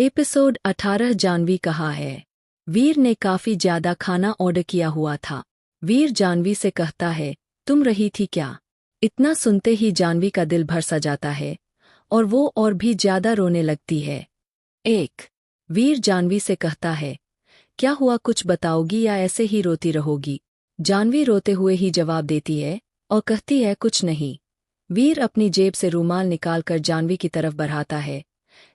Episode 18। Janvi कहाँ है। वीर ने काफी ज्यादा खाना ऑर्डर किया हुआ था। वीर जानवी से कहता है, तुम रही थी क्या। इतना सुनते ही जानवी का दिल भर सा जाता है और वो और भी ज्यादा रोने लगती है। वीर जानवी से कहता है, क्या हुआ, कुछ बताओगी या ऐसे ही रोती रहोगी। जानवी रोते हुए ही जवाब देती है और कहती है, कुछ नहीं। वीर अपनी जेब से रूमाल निकालकर जानवी की तरफ बढ़ाता है।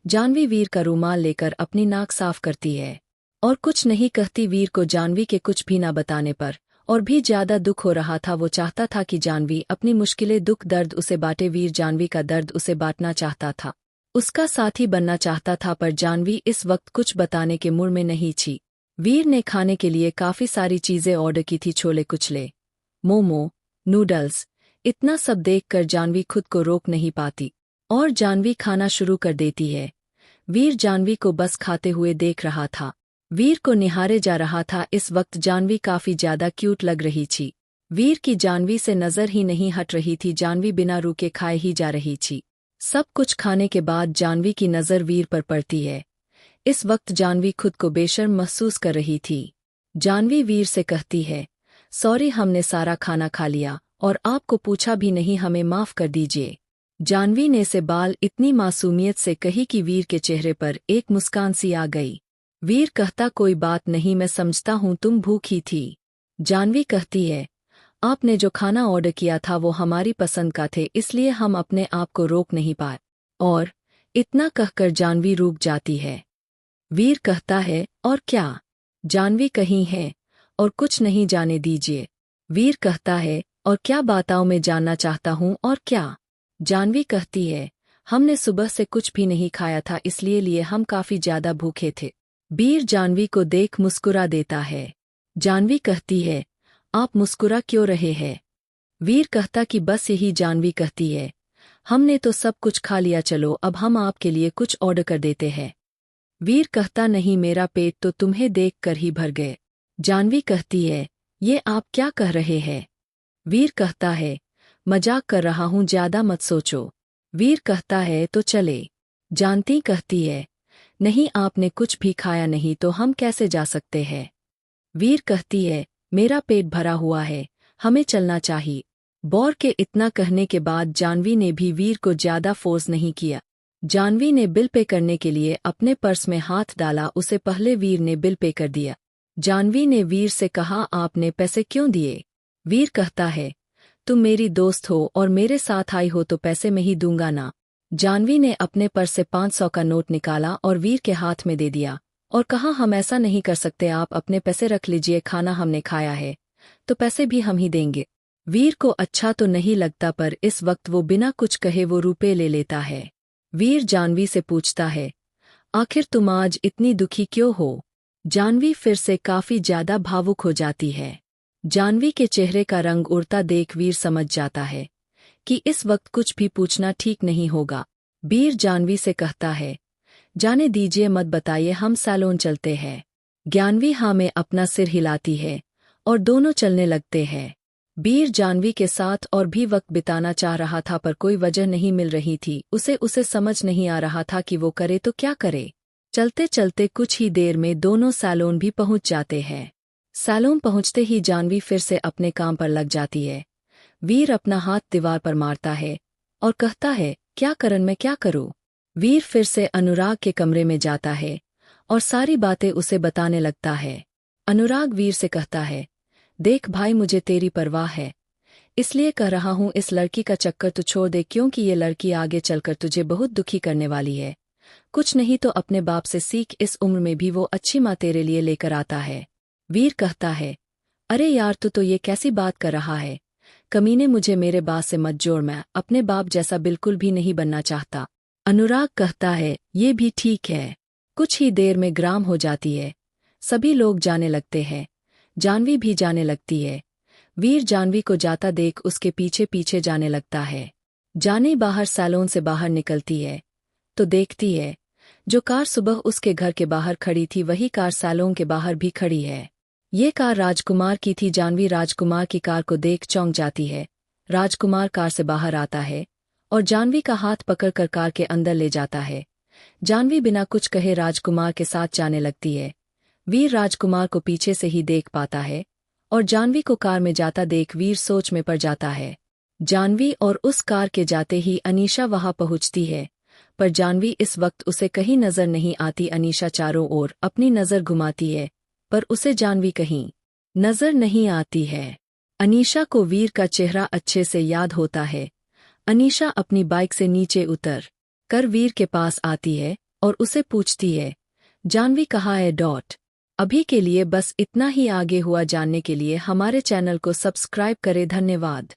जानवी वीर का रूमाल लेकर अपनी नाक साफ करती है और कुछ नहीं कहती। वीर को जानवी के कुछ भी ना बताने पर और भी ज्यादा दुख हो रहा था। वो चाहता था कि जानवी अपनी मुश्किलें, दुख, दर्द उसे बांटे। वीर जानवी का दर्द उसे बांटना चाहता था, उसका साथी बनना चाहता था, पर जानवी इस वक्त कुछ बताने के मूड में नहीं थी। वीर ने खाने के लिए काफी सारी चीजें ऑर्डर की थी, छोले कुचले, मोमो, नूडल्स। इतना सब देखकर जानवी खुद को रोक नहीं पाती और जानवी खाना शुरू कर देती है। वीर जानवी को बस खाते हुए देख रहा था, वीर को निहारे जा रहा था। इस वक्त जानवी काफी ज्यादा क्यूट लग रही थी। वीर की जानवी से नजर ही नहीं हट रही थी। जानवी बिना रुके खाए ही जा रही थी। सब कुछ खाने के बाद जानवी की नजर वीर पर पड़ती है। इस वक्त जानवी खुद को बेशर्म महसूस कर रही थी। जानवी वीर से कहती है, सॉरी, हमने सारा खाना खा लिया और आपको पूछा भी नहीं, हमें माफ कर दीजिए। जानवी ने से बाल इतनी मासूमियत से कही कि वीर के चेहरे पर एक मुस्कान सी आ गई। वीर कहता, कोई बात नहीं, मैं समझता हूँ तुम भूखी थी। जानवी कहती है, आपने जो खाना ऑर्डर किया था वो हमारी पसंद का थे, इसलिए हम अपने आप को रोक नहीं पाए। और इतना कहकर जानवी रुक जाती है। वीर कहता है, और क्या। जानवी कहीं है और कुछ नहीं, जाने दीजिए। वीर कहता है, और क्या बताओ, मैं जानना चाहता हूँ, और क्या। जानवी कहती है, हमने सुबह से कुछ भी नहीं खाया था, इसलिए लिए हम काफी ज्यादा भूखे थे। वीर जानवी को देख मुस्कुरा देता है। जानवी कहती है, आप मुस्कुरा क्यों रहे हैं। वीर कहता कि बस यही। जानवी कहती है, हमने तो सब कुछ खा लिया, चलो अब हम आपके लिए कुछ ऑर्डर कर देते हैं। वीर कहता, नहीं, मेरा पेट तो तुम्हें देखकर ही भर गए। जानवी कहती है, ये आप क्या कह रहे हैं। वीर कहता है, मजाक कर रहा हूँ, ज्यादा मत सोचो। वीर कहता है, तो चले। जानती कहती है, नहीं, आपने कुछ भी खाया नहीं तो हम कैसे जा सकते हैं। वीर कहती है, मेरा पेट भरा हुआ है, हमें चलना चाहिए। बौर के इतना कहने के बाद जानवी ने भी वीर को ज्यादा फोर्स नहीं किया। जानवी ने बिल पे करने के लिए अपने पर्स में हाथ डाला, उसे पहले वीर ने बिल पे कर दिया। जानवी ने वीर से कहा, आपने पैसे क्यों दिए। वीर कहता है, तुम मेरी दोस्त हो और मेरे साथ आई हो तो पैसे में ही दूंगा ना। जानवी ने अपने पर्स से 500 का नोट निकाला और वीर के हाथ में दे दिया और कहा, हम ऐसा नहीं कर सकते, आप अपने पैसे रख लीजिए, खाना हमने खाया है तो पैसे भी हम ही देंगे। वीर को अच्छा तो नहीं लगता, पर इस वक्त वो बिना कुछ कहे वो रुपए ले लेता है। वीर जानवी से पूछता है, आखिर तुम आज इतनी दुखी क्यों हो। जानवी फिर से काफी ज्यादा भावुक हो जाती है। जानवी के चेहरे का रंग उड़ता देख वीर समझ जाता है कि इस वक्त कुछ भी पूछना ठीक नहीं होगा। वीर जानवी से कहता है, जाने दीजिए, मत बताइए, हम सैलून चलते हैं। जानवी हाँ में अपना सिर हिलाती है और दोनों चलने लगते हैं। वीर जानवी के साथ और भी वक्त बिताना चाह रहा था, पर कोई वजह नहीं मिल रही थी। उसे समझ नहीं आ रहा था कि वो करे तो क्या करे। चलते चलते कुछ ही देर में दोनों सैलून भी पहुंच जाते हैं। सैलून पहुंचते ही जानवी फिर से अपने काम पर लग जाती है। वीर अपना हाथ दीवार पर मारता है और कहता है, क्या करन, मैं क्या करूं। वीर फिर से अनुराग के कमरे में जाता है और सारी बातें उसे बताने लगता है। अनुराग वीर से कहता है, देख भाई, मुझे तेरी परवाह है, इसलिए कह रहा हूं, इस लड़की का चक्कर तू छोड़ दे, क्योंकि ये लड़की आगे चलकर तुझे बहुत दुखी करने वाली है। कुछ नहीं तो अपने बाप से सीख, इस उम्र में भी वो अच्छी माँ तेरे लिए लेकर आता है। वीर कहता है, अरे यार, तू तो ये कैसी बात कर रहा है। कमीने, मुझे मेरे बाप से मत जोड़, मैं अपने बाप जैसा बिल्कुल भी नहीं बनना चाहता। अनुराग कहता है, ये भी ठीक है। कुछ ही देर में ग्राम हो जाती है। सभी लोग जाने लगते हैं। जानवी भी जाने लगती है। वीर जानवी को जाता देख उसके पीछे पीछे जाने लगता है। जाने बाहर सैलून से बाहर निकलती है तो देखती है जो कार सुबह उसके घर के बाहर खड़ी थी वही कार सैलून के बाहर भी खड़ी है। ये कार राजकुमार की थी। जानवी राजकुमार की कार को देख चौंक जाती है। राजकुमार कार से बाहर आता है और जानवी का हाथ पकड़कर कार के अंदर ले जाता है। जानवी बिना कुछ कहे राजकुमार के साथ जाने लगती है। वीर राजकुमार को पीछे से ही देख पाता है और जानवी को कार में जाता देख वीर सोच में पड़ जाता है। जानवी और उस कार के जाते ही अनीशा वहां पहुंचती है, पर जानवी इस वक्त उसे कहीं नजर नहीं आती। अनीशा चारों ओर अपनी नजर घुमाती है, पर उसे जानवी कहीं नजर नहीं आती है। अनीशा को वीर का चेहरा अच्छे से याद होता है। अनीशा अपनी बाइक से नीचे उतर कर वीर के पास आती है और उसे पूछती है, जानवी कहाँ है? अभी के लिए बस इतना ही। आगे हुआ जानने के लिए हमारे चैनल को सब्सक्राइब करें। धन्यवाद।